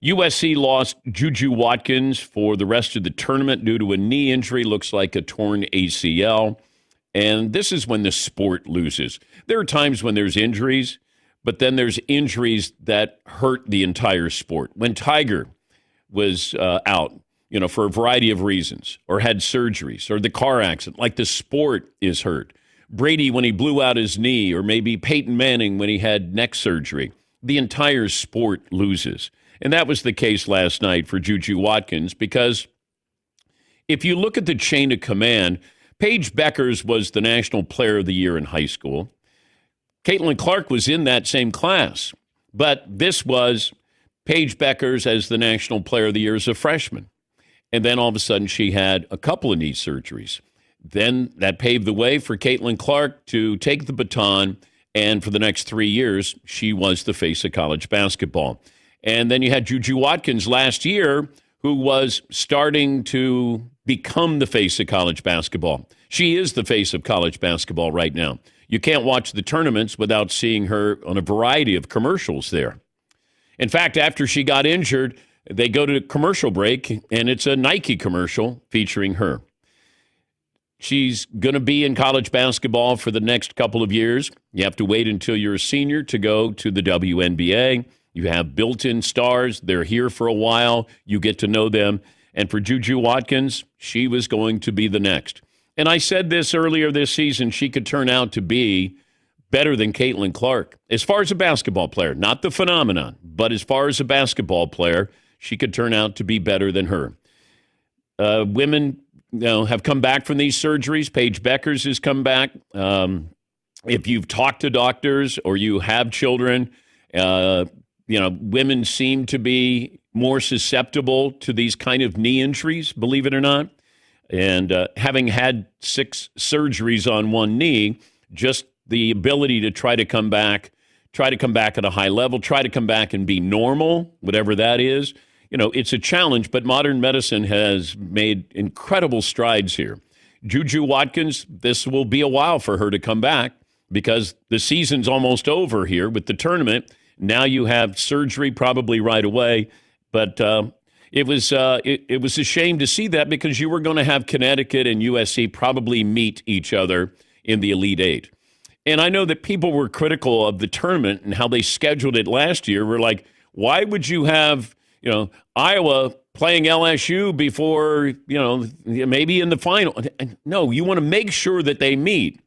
USC lost JuJu Watkins for the rest of the tournament due to a knee injury, looks like a torn ACL. And this is when the sport loses. There are times when there's injuries, but then there's injuries that hurt the entire sport. When Tiger was out, for a variety of reasons, or had surgeries, or the car accident, like the sport is hurt. Brady when he blew out his knee, or maybe Peyton Manning when he had neck surgery. The entire sport loses. And that was the case last night for JuJu Watkins, because if you look at the chain of command, Paige Beckers was the National Player of the Year in high school. Caitlin Clark was in that same class. But this was Paige Beckers as the National Player of the Year as a freshman. And then all of a sudden she had a couple of knee surgeries. Then that paved the way for Caitlin Clark to take the baton, and for the next 3 years, she was the face of college basketball. And then you had JuJu Watkins last year, who was starting to become the face of college basketball. She is the face of college basketball right now. You can't watch the tournaments without seeing her on a variety of commercials there. In fact, after she got injured, they go to commercial break, and it's a Nike commercial featuring her. She's going to be in college basketball for the next couple of years. You have to wait until you're a senior to go to the WNBA. You have built-in stars. They're here for a while. You get to know them. And for JuJu Watkins, she was going to be the next. And I said this earlier this season, she could turn out to be better than Caitlin Clark. As far as a basketball player, not the phenomenon, but as far as a basketball player, she could turn out to be better than her. Women have come back from these surgeries. Paige Beckers has come back. If you've talked to doctors or you have children, women seem to be more susceptible to these kind of knee injuries, believe it or not. And having had 6 surgeries on one knee, just the ability to try to come back at a high level, try to come back and be normal, whatever that is. It's a challenge, but modern medicine has made incredible strides here. JuJu Watkins, this will be a while for her to come back because the season's almost over here with the tournament. Now you have surgery probably right away, but it was a shame to see that because you were going to have Connecticut and USC probably meet each other in the Elite Eight. And I know that people were critical of the tournament and how they scheduled it last year. We're like, why would you have Iowa playing LSU before, maybe in the final? No, you want to make sure that they meet.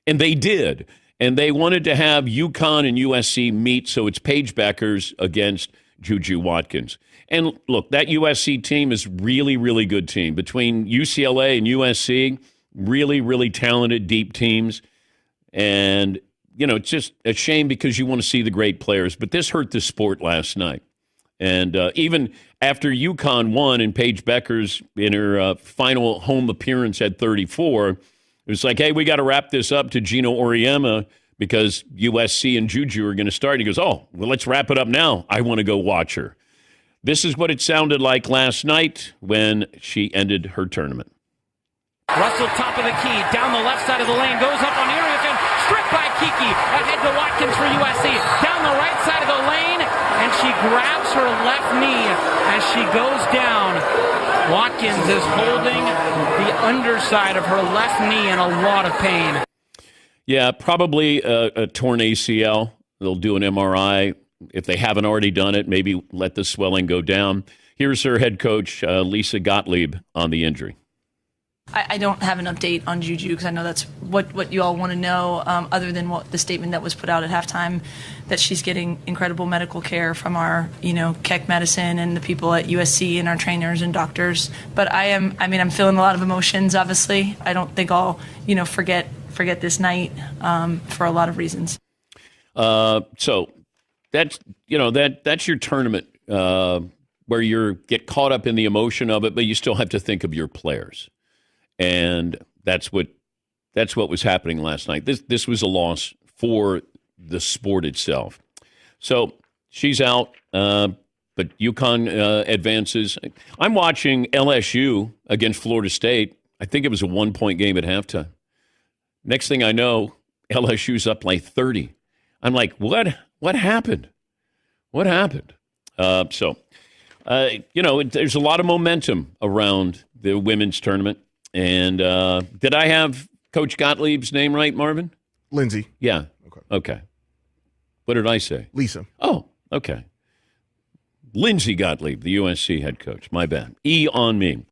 And they did. And they wanted to have UConn and USC meet, so it's Paige Beckers against JuJu Watkins. And look, that USC team is really, really good team. Between UCLA and USC, really, really talented, deep teams. And, it's just a shame because you want to see the great players. But this hurt the sport last night. And even after UConn won and Paige Beckers in her final home appearance at 34, it was like, hey, we got to wrap this up to Gino Auriemma because USC and JuJu are going to start. He goes, oh, well, let's wrap it up now. I want to go watch her. This is what it sounded like last night when she ended her tournament. Russell, top of the key, down the left side of the lane, goes up on Ariason, stripped by Kiki, ahead to Watkins for USC, down the right side of the lane, and she grabs her left knee as she goes down. Watkins is holding the underside of her left knee in a lot of pain. Yeah, probably a torn ACL. They'll do an MRI. If they haven't already done it, maybe let the swelling go down. Here's her head coach, Lisa Gottlieb, on the injury. I don't have an update on JuJu because I know that's what you all want to know, other than what the statement that was put out at halftime, that she's getting incredible medical care from our, Keck Medicine and the people at USC and our trainers and doctors. But I'm feeling a lot of emotions, obviously. I don't think I'll, forget this night for a lot of reasons. So that's, that's your tournament where you get caught up in the emotion of it, but you still have to think of your players. And that's what was happening last night. This was a loss for the sport itself. So she's out, but UConn advances. I'm watching LSU against Florida State. I think it was a 1-point game at halftime. Next thing I know, LSU's up like 30. I'm like, what happened? What happened? So There's a lot of momentum around the women's tournament. And did I have Coach Gottlieb's name right, Marvin? Lindsay. Yeah. Okay. What did I say? Lisa. Oh, okay. Lindsay Gottlieb, the USC head coach. My bad. E on me.